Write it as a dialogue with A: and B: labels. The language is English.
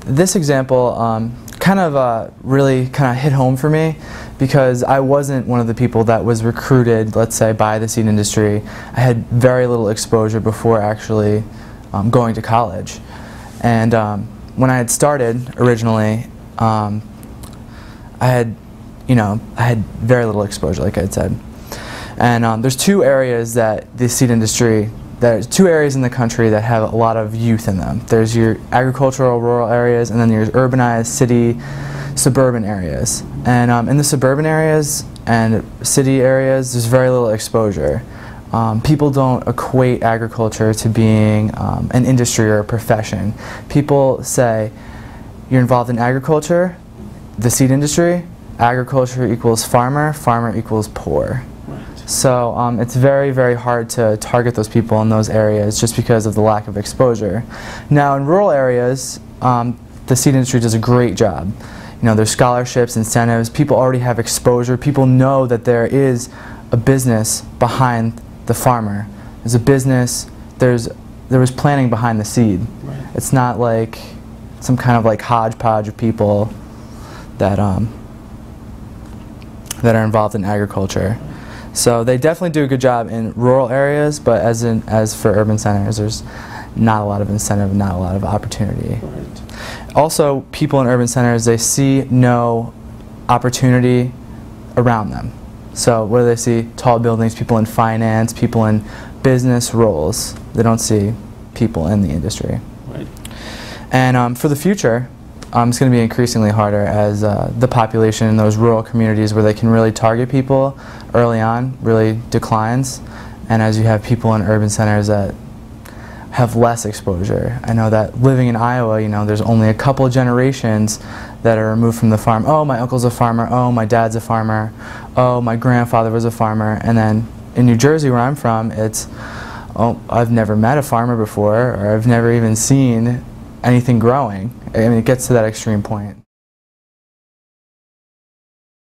A: This example really hit home for me because I wasn't one of the people that was recruited, let's say, by the seed industry. I had very little exposure before actually going to college. And when I had started originally, I had very little exposure, like I had said. And there's two areas that the seed industry, there's two areas in the country that have a lot of youth in them. There's your agricultural rural areas, and then there's urbanized city suburban areas. And in the suburban areas and city areas, there's very little exposure. People don't equate agriculture to being an industry or a profession. People say, you're involved in agriculture, the seed industry, agriculture equals farmer, farmer equals poor. So it's very, very hard to target those people in those areas just because of the lack of exposure. Now in rural areas, the seed industry does a great job. There's scholarships, incentives, people already have exposure, people know that there is a business behind the farmer. There's a business, there was planning behind the seed. Right. It's not like some kind of like hodgepodge of people that are involved in agriculture. So they definitely do a good job in rural areas, but as for urban centers, there's not a lot of incentive, not a lot of opportunity. Right. Also, people in urban centers, they see no opportunity around them. So what do they see? Tall buildings, people in finance, people in business roles. They don't see people in the industry. Right. And for the future, it's going to be increasingly harder as the population in those rural communities where they can really target people early on really declines, and as you have people in urban centers that have less exposure. I know that living in Iowa, there's only a couple of generations that are removed from the farm. Oh, my uncle's a farmer. Oh, my dad's a farmer. Oh, my grandfather was a farmer. And then in New Jersey, where I'm from, it's, oh, I've never met a farmer before, or I've never even seen anything growing. I mean, it gets to that extreme point.